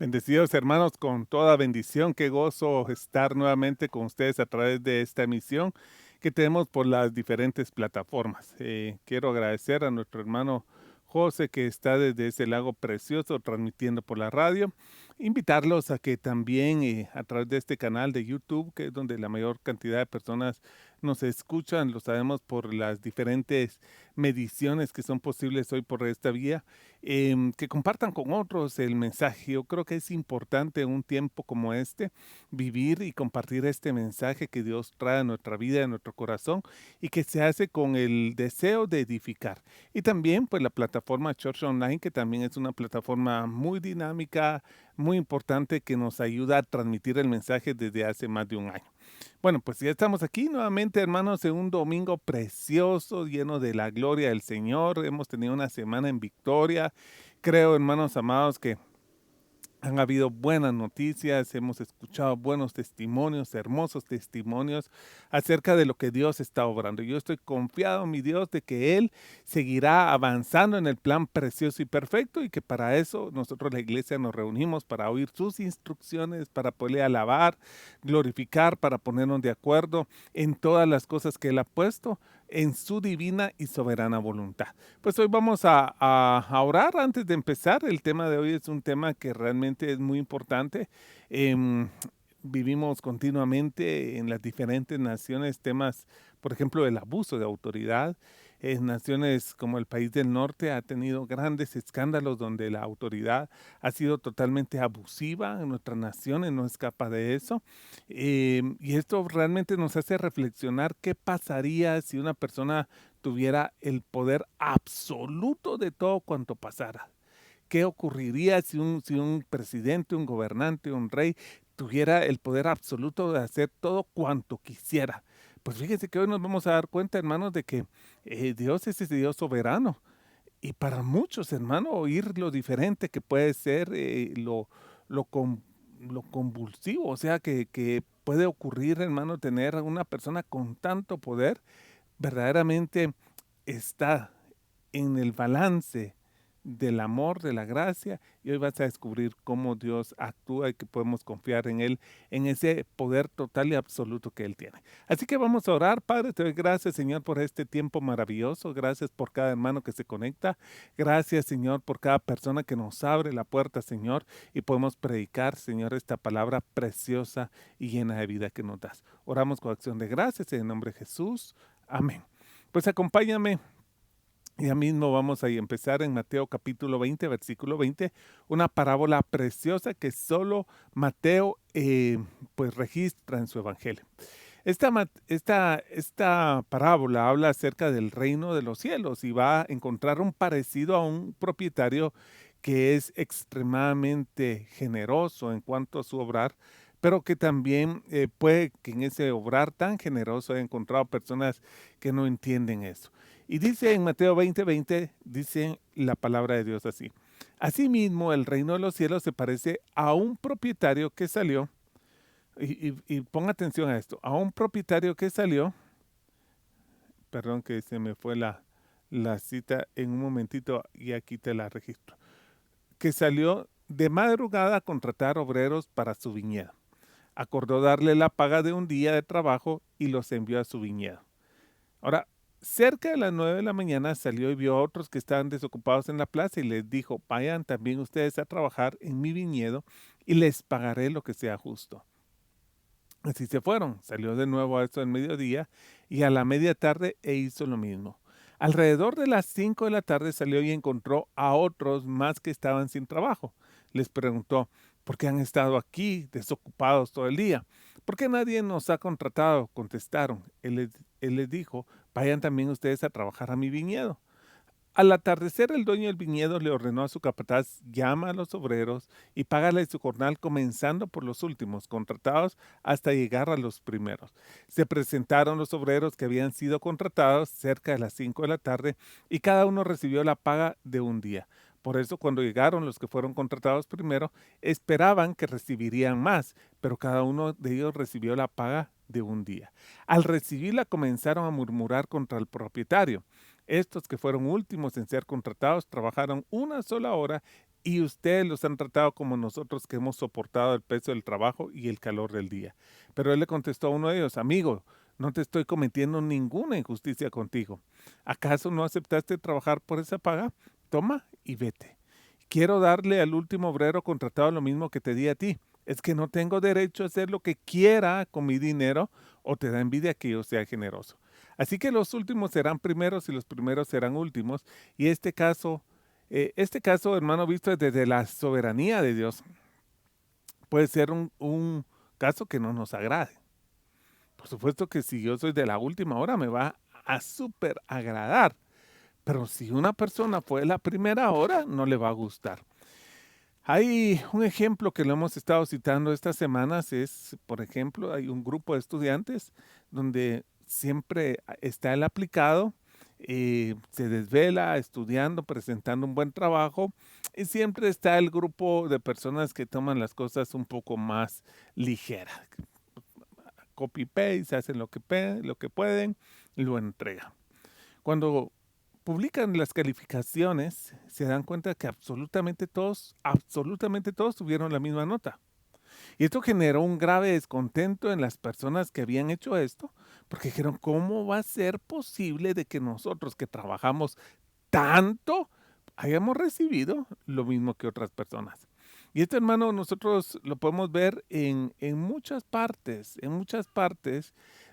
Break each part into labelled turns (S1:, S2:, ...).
S1: Bendecidos hermanos, con toda bendición, qué gozo estar nuevamente con ustedes a través de esta emisión que tenemos por las diferentes plataformas. Quiero agradecer a nuestro hermano José que está desde ese lago precioso transmitiendo por la radio. Invitarlos a que también a través de este canal de YouTube, que es donde la mayor cantidad de personas nos escuchan, lo sabemos por las diferentes mediciones que son posibles hoy por esta vía, que compartan con otros el mensaje. Yo creo que es importante en un tiempo como este vivir y compartir este mensaje que Dios trae a nuestra vida, a nuestro corazón y que se hace con el deseo de edificar. Y también pues la plataforma Church Online, que también es una plataforma muy dinámica, muy importante que nos ayuda a transmitir el mensaje desde hace más de un año. Bueno, pues ya estamos aquí nuevamente, hermanos, en un domingo precioso, lleno de la gloria del Señor. Hemos tenido una semana en victoria. Creo, hermanos amados, que han habido buenas noticias, hemos escuchado buenos testimonios, hermosos testimonios acerca de lo que Dios está obrando. Yo estoy confiado, mi Dios, de que Él seguirá avanzando en el plan precioso y perfecto y que para eso nosotros la iglesia nos reunimos para oír sus instrucciones, para poderle alabar, glorificar, para ponernos de acuerdo en todas las cosas que Él ha puesto en su divina y soberana voluntad. Pues hoy vamos a orar antes de empezar. El tema de hoy es un tema que realmente es muy importante. Em, Vivimos continuamente en las diferentes naciones temas, por ejemplo, el abuso de autoridad. En naciones como el país del norte ha tenido grandes escándalos donde la autoridad ha sido totalmente abusiva. En nuestras naciones no escapa de eso. Y esto realmente nos hace reflexionar qué pasaría si una persona tuviera el poder absoluto de todo cuanto pasara. ¿Qué ocurriría si un presidente, un gobernante, un rey tuviera el poder absoluto de hacer todo cuanto quisiera? Pues fíjense que hoy nos vamos a dar cuenta, hermanos, de que Dios es ese Dios soberano. Y para muchos, hermano, oír lo diferente que puede ser, lo, con- lo convulsivo, o sea, que puede ocurrir, hermano, tener a una persona con tanto poder, verdaderamente está en el balance del amor, de la gracia, y hoy vas a descubrir cómo Dios actúa y que podemos confiar en Él, en ese poder total y absoluto que Él tiene. Así que vamos a orar. Padre, te doy gracias, Señor, por este tiempo maravilloso. Gracias por cada hermano que se conecta. Gracias, Señor, por cada persona que nos abre la puerta, Señor, y podemos predicar, Señor, esta palabra preciosa y llena de vida que nos das. Oramos con acción de gracias en el nombre de Jesús. Amén. Pues acompáñame. Ya mismo vamos a empezar en Mateo capítulo 20, versículo 20, una parábola preciosa que solo Mateo pues registra en su evangelio. Esta parábola habla acerca del reino de los cielos y va a encontrar un parecido a un propietario que es extremadamente generoso en cuanto a su obrar, pero que también puede que en ese obrar tan generoso haya encontrado personas que no entienden eso. Y dice en Mateo 20:20, dice la palabra de Dios así. Asimismo, el reino de los cielos se parece a un propietario que salió y pon atención a esto, a un propietario que salió, perdón que se me fue la cita en un momentito y aquí te la registro, que salió de madrugada a contratar obreros para su viñedo. Acordó darle la paga de un día de trabajo y los envió a su viñedo. Ahora, cerca de las 9 de la mañana salió y vio a otros que estaban desocupados en la plaza y les dijo, vayan también ustedes a trabajar en mi viñedo y les pagaré lo que sea justo. Así se fueron. Salió de nuevo a eso del mediodía y a la media tarde hizo lo mismo. Alrededor de las 5 de la tarde salió y encontró a otros más que estaban sin trabajo. Les preguntó, ¿por qué han estado aquí desocupados todo el día? ¿Por qué nadie nos ha contratado? Contestaron. Él les dijo, vayan también ustedes a trabajar a mi viñedo. Al atardecer, el dueño del viñedo le ordenó a su capataz, llama a los obreros y págale su jornal comenzando por los últimos contratados hasta llegar a los primeros. Se presentaron los obreros que habían sido contratados cerca de las 5 de la tarde y cada uno recibió la paga de un día. Por eso cuando llegaron los que fueron contratados primero, esperaban que recibirían más, pero cada uno de ellos recibió la paga de un día. Al recibirla comenzaron a murmurar contra el propietario. Estos que fueron últimos en ser contratados trabajaron una sola hora y ustedes los han tratado como nosotros que hemos soportado el peso del trabajo y el calor del día. Pero él le contestó a uno de ellos, amigo, no te estoy cometiendo ninguna injusticia contigo. ¿Acaso no aceptaste trabajar por esa paga? Toma y vete. Quiero darle al último obrero contratado lo mismo que te di a ti. Es que no tengo derecho a hacer lo que quiera con mi dinero o te da envidia que yo sea generoso. Así que los últimos serán primeros y los primeros serán últimos. Y este caso, hermano, visto desde la soberanía de Dios, puede ser un caso que no nos agrade. Por supuesto que si yo soy de la última hora me va a súper agradar, pero si una persona fue de la primera hora, no le va a gustar. Hay un ejemplo que lo hemos estado citando estas semanas, es, por ejemplo, hay un grupo de estudiantes donde siempre está el aplicado, se desvela estudiando, presentando un buen trabajo, y siempre está el grupo de personas que toman las cosas un poco más ligeras. Copy-paste, hacen lo que pueden y lo entregan. Cuando publican las calificaciones, se dan cuenta que absolutamente todos tuvieron la misma nota. Y esto generó un grave descontento en las personas que habían hecho esto, porque dijeron, ¿cómo va a ser posible de que nosotros que trabajamos tanto hayamos recibido lo mismo que otras personas? Y esto, hermano, nosotros lo podemos ver en muchas partes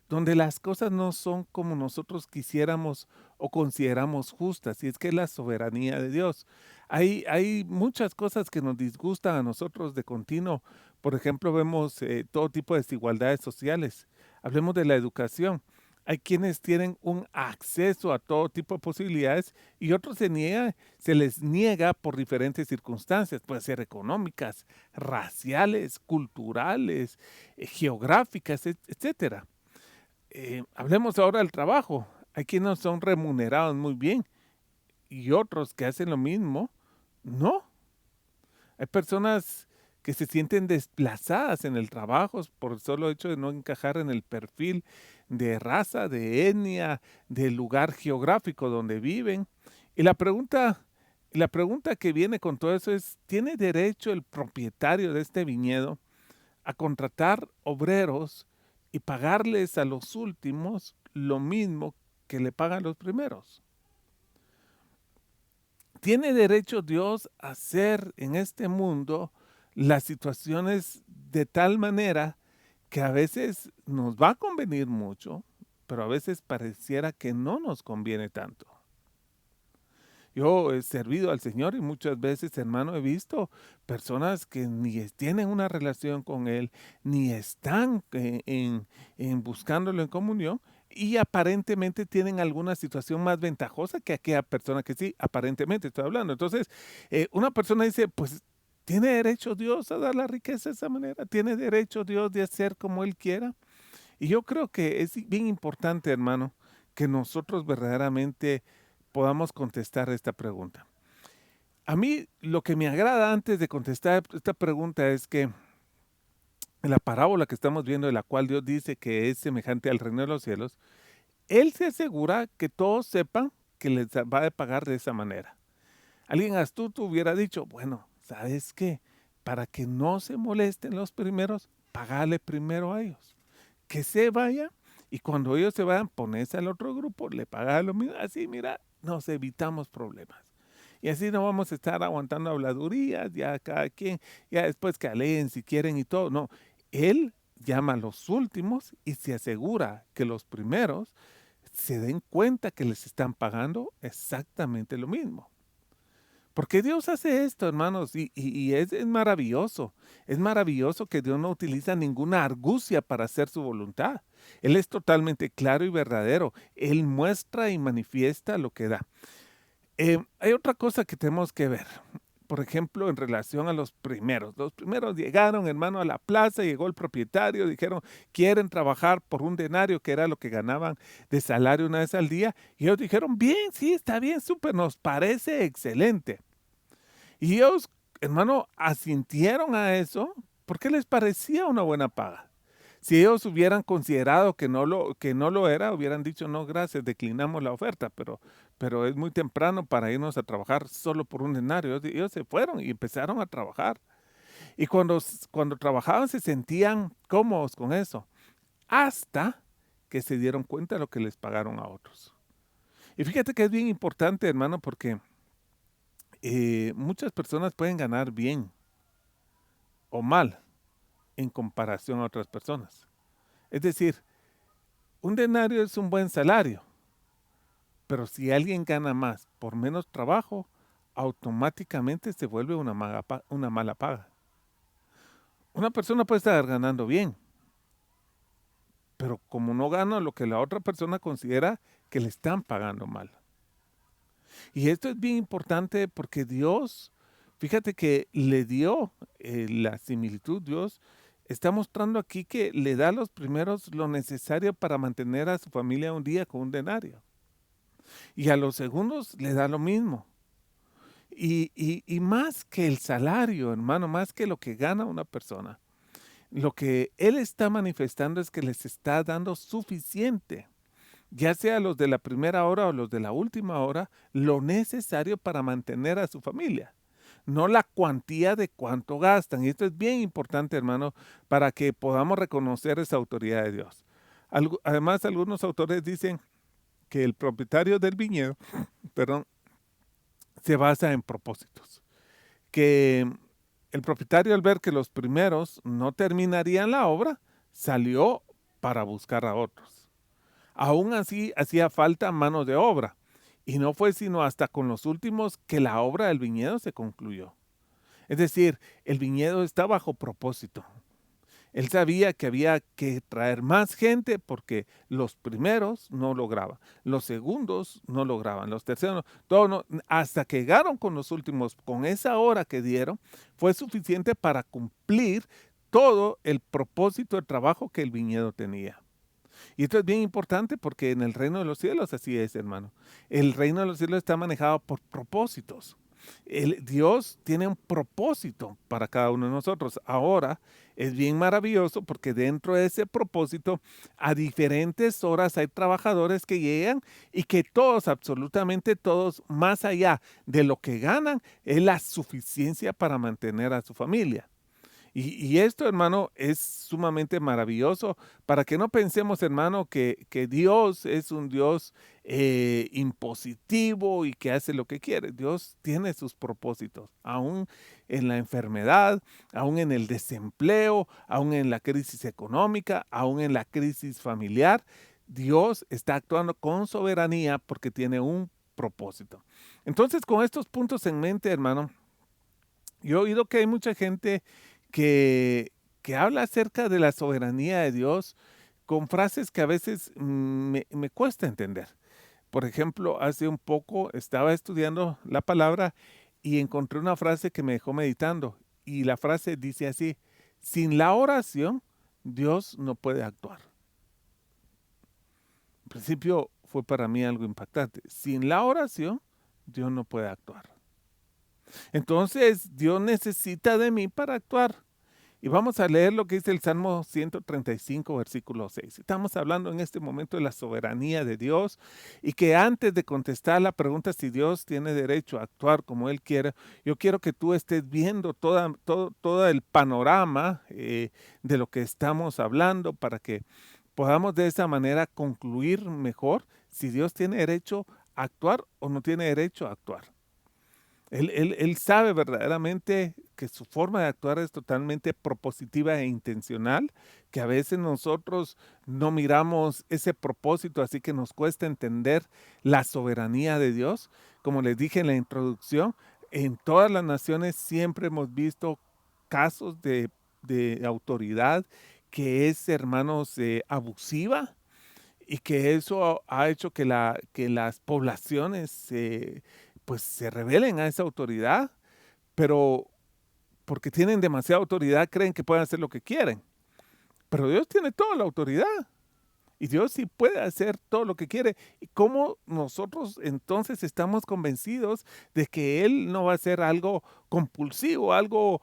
S1: donde las cosas no son como nosotros quisiéramos o consideramos justas, y es que es la soberanía de Dios. Hay muchas cosas que nos disgustan a nosotros de continuo. Por ejemplo, vemos todo tipo de desigualdades sociales. Hablemos de la educación. Hay quienes tienen un acceso a todo tipo de posibilidades y otros se les niega por diferentes circunstancias, puede ser económicas, raciales, culturales, geográficas, etcétera. Hablemos ahora del trabajo. Hay quienes son remunerados muy bien y otros que hacen lo mismo, no. Hay personas que se sienten desplazadas en el trabajo por el solo hecho de no encajar en el perfil de raza, de etnia, del lugar geográfico donde viven. Y la pregunta que viene con todo eso es, ¿tiene derecho el propietario de este viñedo a contratar obreros y pagarles a los últimos lo mismo que le pagan a los primeros? ¿Tiene derecho Dios a hacer en este mundo las situaciones de tal manera que a veces nos va a convenir mucho, pero a veces pareciera que no nos conviene tanto? Yo he servido al Señor y muchas veces, hermano, he visto personas que ni tienen una relación con Él, ni están en buscándolo en comunión y aparentemente tienen alguna situación más ventajosa que aquella persona que sí, aparentemente estoy hablando. Entonces, una persona dice, pues, ¿tiene derecho Dios a dar la riqueza de esa manera? ¿Tiene derecho Dios de hacer como Él quiera? Y yo creo que es bien importante, hermano, que nosotros verdaderamente podamos contestar esta pregunta. A mí lo que me agrada antes de contestar esta pregunta es que en la parábola que estamos viendo, de la cual Dios dice que es semejante al reino de los cielos, Él se asegura que todos sepan que les va a pagar de esa manera. Alguien astuto hubiera dicho, bueno, ¿sabes qué? Para que no se molesten los primeros, pagale primero a ellos. Que se vaya y cuando ellos se vayan, ponerse al otro grupo, le paga lo mismo. Así, mira, nos evitamos problemas. Y así no vamos a estar aguantando habladurías, ya cada quien, ya después que aleen si quieren y todo. No, él llama a los últimos y se asegura que los primeros se den cuenta que les están pagando exactamente lo mismo. Porque Dios hace esto, hermanos, y es maravilloso. Es maravilloso que Dios no utiliza ninguna argucia para hacer su voluntad. Él es totalmente claro y verdadero. Él muestra y manifiesta lo que da. Hay otra cosa que tenemos que ver. Por ejemplo, en relación a los primeros. Los primeros llegaron, hermano, a la plaza, llegó el propietario, dijeron, quieren trabajar por un denario, que era lo que ganaban de salario una vez al día. Y ellos dijeron, bien, sí, está bien, súper, nos parece excelente. Y ellos, hermano, asintieron a eso porque les parecía una buena paga. Si ellos hubieran considerado que no lo era, hubieran dicho, no, gracias, declinamos la oferta, pero es muy temprano para irnos a trabajar solo por un denario. Ellos se fueron y empezaron a trabajar. Y cuando trabajaban se sentían cómodos con eso, hasta que se dieron cuenta de lo que les pagaron a otros. Y fíjate que es bien importante, hermano, porque muchas personas pueden ganar bien o mal en comparación a otras personas. Es decir, un denario es un buen salario, pero si alguien gana más por menos trabajo, automáticamente se vuelve una mala paga. Una persona puede estar ganando bien, pero como no gana lo que la otra persona considera que le están pagando mal. Y esto es bien importante porque Dios, fíjate que le dio la similitud, Dios está mostrando aquí que le da a los primeros lo necesario para mantener a su familia un día con un denario. Y a los segundos le da lo mismo. Y más que el salario, hermano, más que lo que gana una persona, lo que Él está manifestando es que les está dando suficiente, ya sea los de la primera hora o los de la última hora, lo necesario para mantener a su familia, no la cuantía de cuánto gastan. Y esto es bien importante, hermano, para que podamos reconocer esa autoridad de Dios. Además, algunos autores dicen que el propietario del viñedo, perdón, se basa en propósitos. Que el propietario, al ver que los primeros no terminarían la obra, salió para buscar a otros. Aún así, hacía falta mano de obra, y no fue sino hasta con los últimos que la obra del viñedo se concluyó. Es decir, el viñedo está bajo propósito. Él sabía que había que traer más gente porque los primeros no lograban, los segundos no lograban, los terceros, todo no, hasta que llegaron con los últimos, con esa hora que dieron, fue suficiente para cumplir todo el propósito de trabajo que el viñedo tenía. Y esto es bien importante porque en el reino de los cielos así es, hermano. El reino de los cielos está manejado por propósitos. Dios tiene un propósito para cada uno de nosotros. Ahora es bien maravilloso porque dentro de ese propósito a diferentes horas hay trabajadores que llegan y que todos, absolutamente todos, más allá de lo que ganan, es la suficiencia para mantener a su familia. Y esto, hermano, es sumamente maravilloso para que no pensemos, hermano, que Dios es un Dios impositivo y que hace lo que quiere. Dios tiene sus propósitos, aún en la enfermedad, aún en el desempleo, aún en la crisis económica, aún en la crisis familiar. Dios está actuando con soberanía porque tiene un propósito. Entonces, con estos puntos en mente, hermano, yo he oído que hay mucha gente que habla acerca de la soberanía de Dios con frases que a veces me cuesta entender. Por ejemplo, hace un poco estaba estudiando la palabra y encontré una frase que me dejó meditando. Y la frase dice así: sin la oración, Dios no puede actuar. En principio fue para mí algo impactante. Sin la oración, Dios no puede actuar. Entonces, Dios necesita de mí para actuar. Y vamos a leer lo que dice el Salmo 135, versículo 6. Estamos hablando en este momento de la soberanía de Dios y que antes de contestar la pregunta si Dios tiene derecho a actuar como Él quiere, yo quiero que tú estés viendo todo el panorama de lo que estamos hablando para que podamos de esa manera concluir mejor si Dios tiene derecho a actuar o no tiene derecho a actuar. Él sabe verdaderamente que su forma de actuar es totalmente propositiva e intencional, que a veces nosotros no miramos ese propósito, así que nos cuesta entender la soberanía de Dios. Como les dije en la introducción, en todas las naciones siempre hemos visto casos de autoridad que es, hermanos, abusiva y que eso ha hecho que las poblaciones pues se rebelen a esa autoridad, pero porque tienen demasiada autoridad creen que pueden hacer lo que quieren. Pero Dios tiene toda la autoridad y Dios sí puede hacer todo lo que quiere. ¿Y cómo nosotros entonces estamos convencidos de que Él no va a hacer algo compulsivo, algo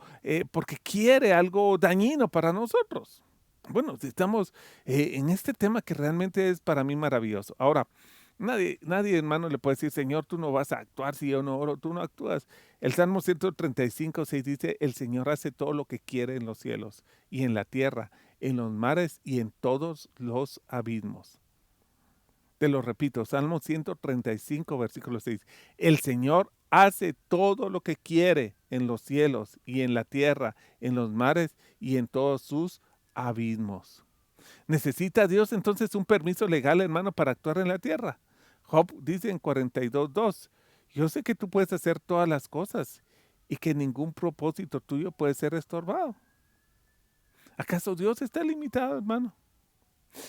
S1: porque quiere algo dañino para nosotros? Bueno, estamos en este tema que realmente es para mí maravilloso. Ahora, nadie, hermano, le puede decir, Señor, tú no vas a actuar si yo no oro, tú no actúas. El Salmo 135:6 dice, el Señor hace todo lo que quiere en los cielos y en la tierra, en los mares y en todos los abismos. Te lo repito, Salmo 135, versículo 6. El Señor hace todo lo que quiere en los cielos y en la tierra, en los mares y en todos sus abismos. ¿Necesita Dios entonces un permiso legal, hermano, para actuar en la tierra? Job dice en 42:2, yo sé que tú puedes hacer todas las cosas y que ningún propósito tuyo puede ser estorbado. ¿Acaso Dios está limitado, hermano?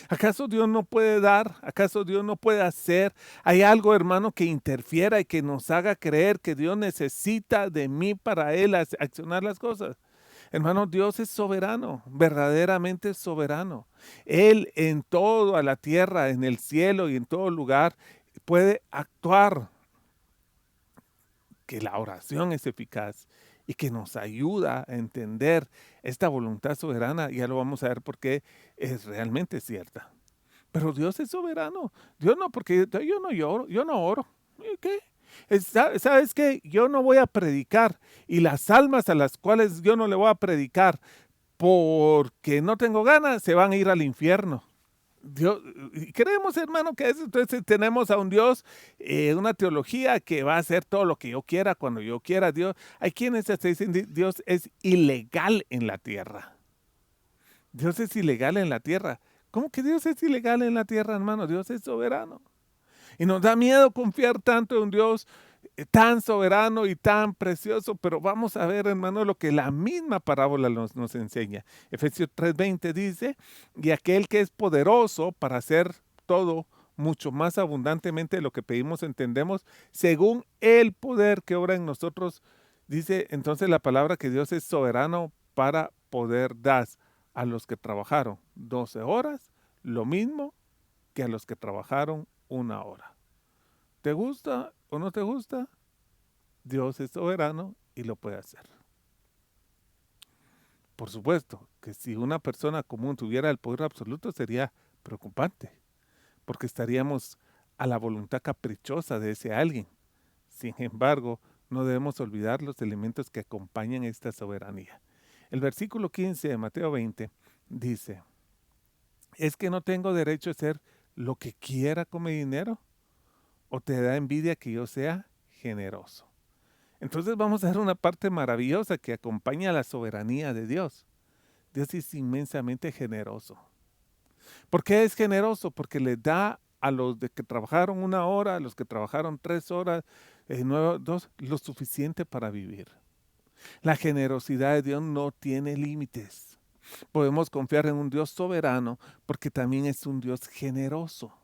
S1: ¿Acaso Dios no puede dar? ¿Acaso Dios no puede hacer? ¿Hay algo, hermano, que interfiera y que nos haga creer que Dios necesita de mí para Él accionar las cosas? Hermano, Dios es soberano, verdaderamente soberano. Él en todo, a la tierra, en el cielo y en todo lugar, puede actuar, que la oración es eficaz y que nos ayuda a entender esta voluntad soberana. Ya lo vamos a ver porque es realmente cierta. Pero Dios es soberano. Dios no, porque yo no lloro, yo no oro. ¿Y qué? ¿Sabes qué? Yo no voy a predicar y las almas a las cuales yo no le voy a predicar porque no tengo ganas se van a ir al infierno. Dios, y creemos, hermano, que eso, entonces tenemos a un Dios, una teología que va a hacer todo lo que yo quiera, cuando yo quiera. Dios, hay quienes hasta dicen Dios es ilegal en la tierra. Dios es ilegal en la tierra. ¿Cómo que Dios es ilegal en la tierra, hermano? Dios es soberano. Y nos da miedo confiar tanto en un Dios tan soberano y tan precioso, pero vamos a ver, hermano, lo que la misma parábola nos enseña. Efesios 3:20 dice, y aquel que es poderoso para hacer todo mucho más abundantemente de lo que pedimos, entendemos, según el poder que obra en nosotros, dice entonces la palabra que Dios es soberano para poder dar a los que trabajaron 12 horas, lo mismo que a los que trabajaron 1 hora. ¿Te gusta o no te gusta? Dios es soberano y lo puede hacer. Por supuesto que si una persona común tuviera el poder absoluto sería preocupante, porque estaríamos a la voluntad caprichosa de ese alguien. Sin embargo, no debemos olvidar los elementos que acompañan esta soberanía. El versículo 15 de Mateo 20 dice, ¿es que no tengo derecho a hacer lo que quiera con mi dinero? ¿O te da envidia que yo sea generoso? Entonces vamos a ver una parte maravillosa que acompaña a la soberanía de Dios. Dios es inmensamente generoso. ¿Por qué es generoso? Porque le da a los de que trabajaron 1 hora, a los que trabajaron 3 horas, 2, lo suficiente para vivir. La generosidad de Dios no tiene límites. Podemos confiar en un Dios soberano porque también es un Dios generoso.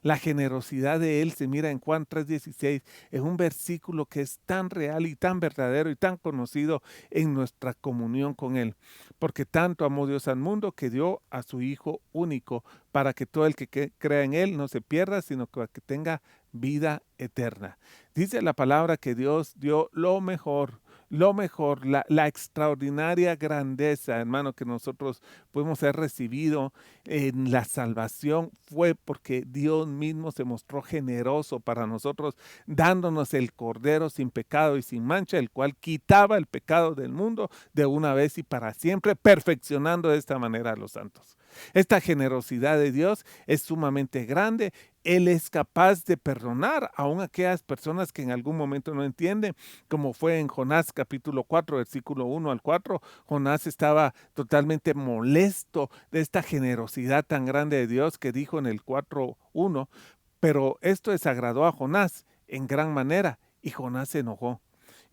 S1: La generosidad de Él se mira en Juan 3:16, en un versículo que es tan real y tan verdadero y tan conocido en nuestra comunión con Él. Porque tanto amó Dios al mundo que dio a su Hijo único para que todo el que crea en Él no se pierda, sino que tenga vida eterna. Dice la palabra que Dios dio lo mejor, la extraordinaria grandeza, hermano, que nosotros podemos haber recibido en la salvación fue porque Dios mismo se mostró generoso para nosotros, dándonos el Cordero sin pecado y sin mancha, el cual quitaba el pecado del mundo de una vez y para siempre, perfeccionando de esta manera a los santos. Esta generosidad de Dios es sumamente grande. Él es capaz de perdonar aún aquellas personas que en algún momento no entienden, como fue en Jonás capítulo 4, versículo 1 al 4. Jonás estaba totalmente molesto de esta generosidad tan grande de Dios que dijo en el 4:1, pero esto desagradó a Jonás en gran manera y Jonás se enojó.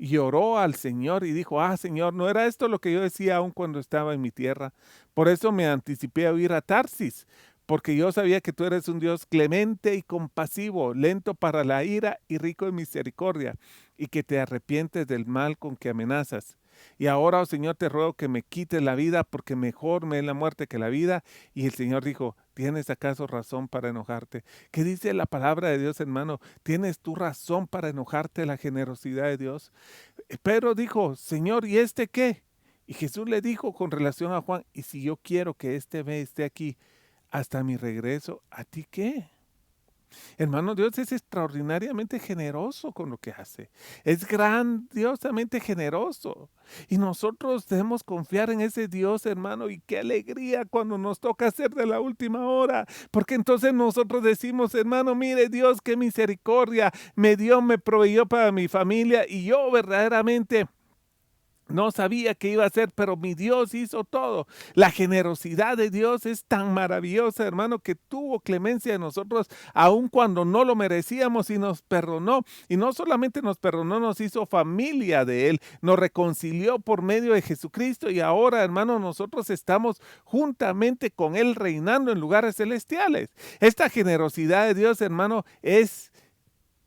S1: Y oró al Señor y dijo, Señor, ¿no era esto lo que yo decía aún cuando estaba en mi tierra? Por eso me anticipé a ir a Tarsis, porque yo sabía que tú eres un Dios clemente y compasivo, lento para la ira y rico en misericordia, y que te arrepientes del mal con que amenazas. Y ahora, oh Señor, te ruego que me quites la vida, porque mejor me es la muerte que la vida. Y el Señor dijo, ¿tienes acaso razón para enojarte? ¿Qué dice la palabra de Dios, hermano? ¿Tienes tú razón para enojarte de la generosidad de Dios? Pedro dijo, Señor, ¿y este qué? Y Jesús le dijo con relación a Juan, y si yo quiero que este mes esté aquí hasta mi regreso, ¿a ti qué? Hermano, Dios es extraordinariamente generoso con lo que hace. Es grandiosamente generoso. Y nosotros debemos confiar en ese Dios, hermano. Y qué alegría cuando nos toca hacer de la última hora. Porque entonces nosotros decimos, hermano, mire Dios, qué misericordia me dio, me proveyó para mi familia. Y yo verdaderamente no sabía qué iba a hacer, pero mi Dios hizo todo. La generosidad de Dios es tan maravillosa, hermano, que tuvo clemencia de nosotros, aun cuando no lo merecíamos y nos perdonó. Y no solamente nos perdonó, nos hizo familia de Él, nos reconcilió por medio de Jesucristo y ahora, hermano, nosotros estamos juntamente con Él reinando en lugares celestiales. Esta generosidad de Dios, hermano, es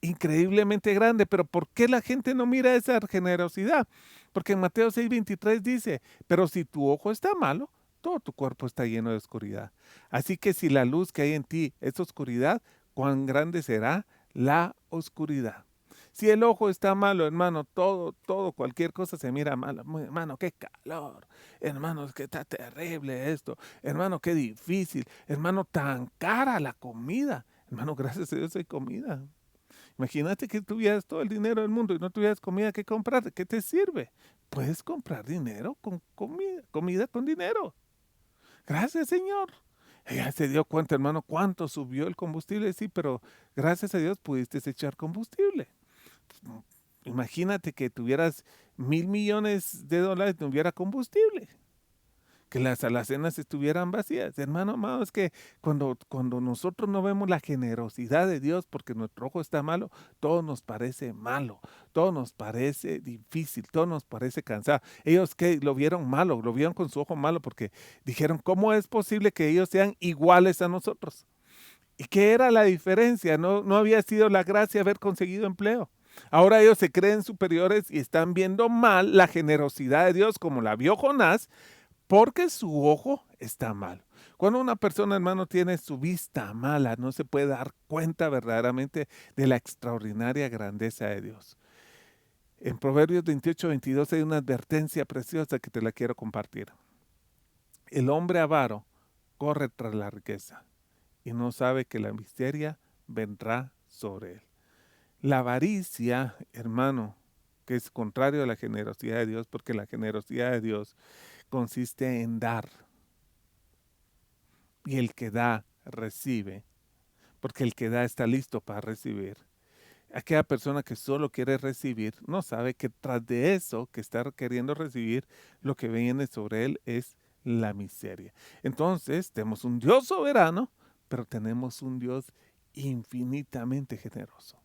S1: increíblemente grande, pero ¿por qué la gente no mira esa generosidad? Porque en Mateo 6:23 dice, pero si tu ojo está malo, todo tu cuerpo está lleno de oscuridad. Así que si la luz que hay en ti es oscuridad, ¿cuán grande será la oscuridad? Si el ojo está malo, hermano, cualquier cosa se mira malo. Hermano, qué calor. Hermano, es que está terrible esto. Hermano, qué difícil. Hermano, tan cara la comida. Hermano, gracias a Dios hay comida. Imagínate que tuvieras todo el dinero del mundo y no tuvieras comida que comprar. ¿Qué te sirve? Puedes comprar dinero con comida con dinero. Gracias, Señor. Ella se dio cuenta, hermano, cuánto subió el combustible. Sí, pero gracias a Dios pudiste echar combustible. Imagínate que tuvieras $1,000,000,000 y no hubiera combustible, que las alacenas estuvieran vacías. Hermano amado, es que cuando nosotros no vemos la generosidad de Dios porque nuestro ojo está malo, todo nos parece malo, todo nos parece difícil, todo nos parece cansado. Ellos que lo vieron malo, lo vieron con su ojo malo porque dijeron, ¿cómo es posible que ellos sean iguales a nosotros? ¿Y qué era la diferencia? No había sido la gracia haber conseguido empleo. Ahora ellos se creen superiores y están viendo mal la generosidad de Dios como la vio Jonás, porque su ojo está mal. Cuando una persona, hermano, tiene su vista mala, no se puede dar cuenta verdaderamente de la extraordinaria grandeza de Dios. En Proverbios 28:22 hay una advertencia preciosa que te la quiero compartir. El hombre avaro corre tras la riqueza y no sabe que la miseria vendrá sobre él. La avaricia, hermano, que es contrario a la generosidad de Dios, porque la generosidad de Dios consiste en dar. Y el que da, recibe, porque el que da está listo para recibir. Aquella persona que solo quiere recibir no sabe que tras de eso que está queriendo recibir, lo que viene sobre él es la miseria. Entonces, tenemos un Dios soberano, pero tenemos un Dios infinitamente generoso.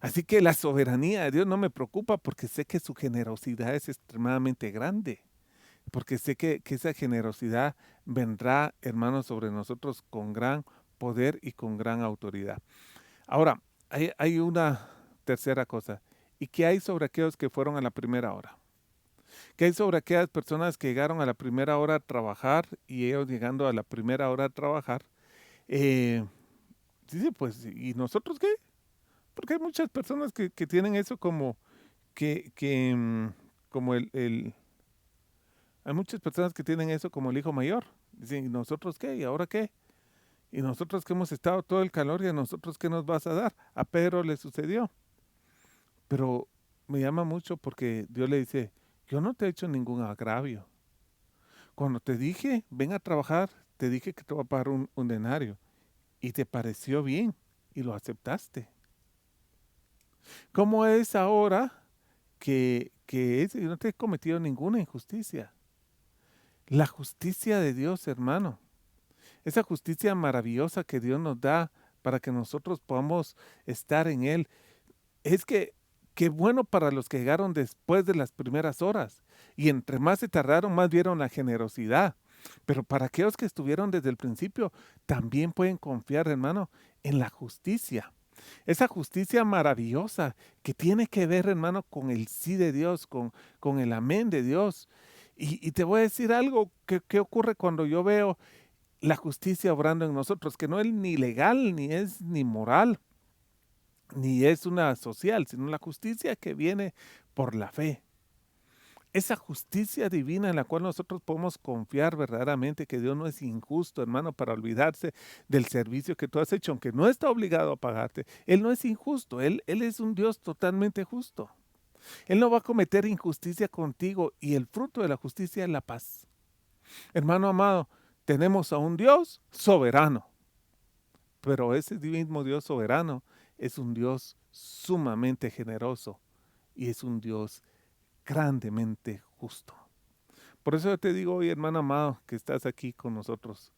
S1: Así que la soberanía de Dios no me preocupa porque sé que su generosidad es extremadamente grande. Porque sé que esa generosidad vendrá, hermanos, sobre nosotros con gran poder y con gran autoridad. Ahora, hay una tercera cosa. ¿Y qué hay sobre aquellos que fueron a la primera hora? ¿Qué hay sobre aquellas personas que llegaron a la primera hora a trabajar y ellos llegando a la primera hora a trabajar? Dice, pues, ¿y nosotros qué? Porque hay muchas personas que tienen eso como como hay muchas personas que tienen eso como el hijo mayor. Dicen, ¿y nosotros qué? ¿Y ahora qué? ¿Y nosotros que hemos estado todo el calor y a nosotros qué nos vas a dar? A Pedro le sucedió. Pero me llama mucho porque Dios le dice, yo no te he hecho ningún agravio. Cuando te dije, ven a trabajar, te dije que te voy a pagar un denario. Y te pareció bien y lo aceptaste. ¿Cómo es ahora que no te he cometido ninguna injusticia? La justicia de Dios, hermano. Esa justicia maravillosa que Dios nos da para que nosotros podamos estar en Él. Es que qué bueno para los que llegaron después de las primeras horas. Y entre más se tardaron, más vieron la generosidad. Pero para aquellos que estuvieron desde el principio, también pueden confiar, hermano, en la justicia. Esa justicia maravillosa que tiene que ver, hermano, con el sí de Dios, con el amén de Dios. Y te voy a decir algo, ¿qué ocurre cuando yo veo la justicia obrando en nosotros? Que no es ni legal, ni es ni moral, ni es una social, sino la justicia que viene por la fe. esa justicia divina en la cual nosotros podemos confiar verdaderamente que Dios no es injusto, hermano, para olvidarse del servicio que tú has hecho, aunque no está obligado a pagarte. Él no es injusto, Él es un Dios totalmente justo. Él no va a cometer injusticia contigo y el fruto de la justicia es la paz. Hermano amado, tenemos a un Dios soberano, pero ese mismo Dios soberano es un Dios sumamente generoso y es un Dios grandemente justo. Por eso yo te digo hoy, hermano amado, que estás aquí con nosotros,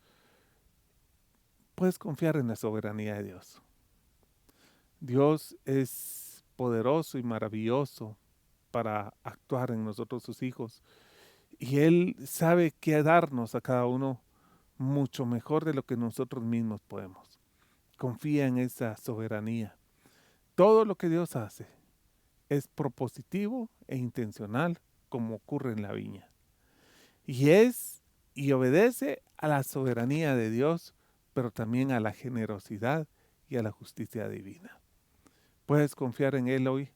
S1: puedes confiar en la soberanía de Dios. Dios es poderoso y maravilloso para actuar en nosotros sus hijos. Y Él sabe qué darnos a cada uno mucho mejor de lo que nosotros mismos podemos. Confía en esa soberanía. Todo lo que Dios hace es propositivo e intencional, como ocurre en la viña. Y obedece a la soberanía de Dios, pero también a la generosidad y a la justicia divina. Puedes confiar en Él hoy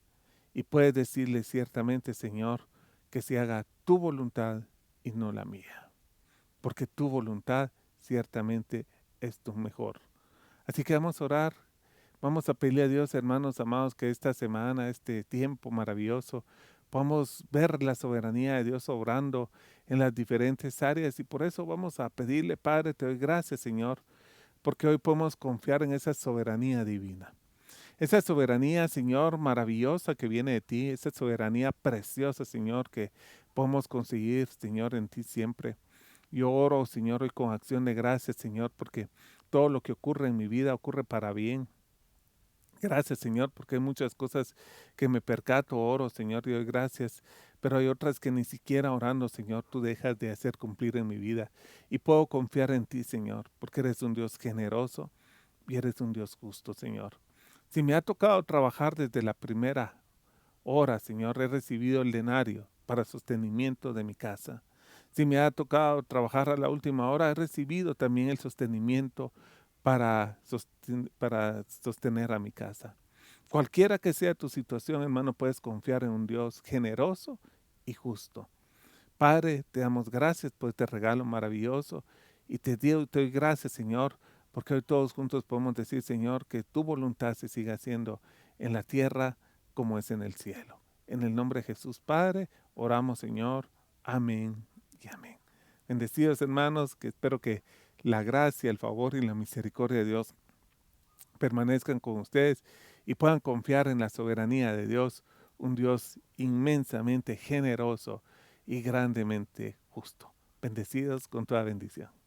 S1: y puedes decirle ciertamente, Señor, que se haga tu voluntad y no la mía, porque tu voluntad ciertamente es tu mejor. Así que vamos a orar, vamos a pedirle a Dios, hermanos amados, que esta semana, este tiempo maravilloso, podamos ver la soberanía de Dios obrando en las diferentes áreas y por eso vamos a pedirle, Padre, te doy gracias, Señor, porque hoy podemos confiar en esa soberanía divina. Esa soberanía, Señor, maravillosa que viene de ti, esa soberanía preciosa, Señor, que podemos conseguir, Señor, en ti siempre. Yo oro, Señor, hoy con acción de gracias, Señor, porque todo lo que ocurre en mi vida ocurre para bien. Gracias, Señor, porque hay muchas cosas que me percato, oro, Señor, y doy gracias, pero hay otras que ni siquiera orando, Señor, tú dejas de hacer cumplir en mi vida. Y puedo confiar en ti, Señor, porque eres un Dios generoso y eres un Dios justo, Señor. Si me ha tocado trabajar desde la primera hora, Señor, he recibido el denario para sostenimiento de mi casa. Si me ha tocado trabajar a la última hora, he recibido también el sostenimiento para sostener a mi casa. Cualquiera que sea tu situación, hermano, puedes confiar en un Dios generoso y justo. Padre, te damos gracias por este regalo maravilloso y te doy gracias, Señor, porque hoy todos juntos podemos decir, Señor, que tu voluntad se siga haciendo en la tierra como es en el cielo. En el nombre de Jesús, Padre, oramos, Señor. Amén y amén. Bendecidos hermanos, que espero que la gracia, el favor y la misericordia de Dios permanezcan con ustedes y puedan confiar en la soberanía de Dios, un Dios inmensamente generoso y grandemente justo. Bendecidos con toda bendición.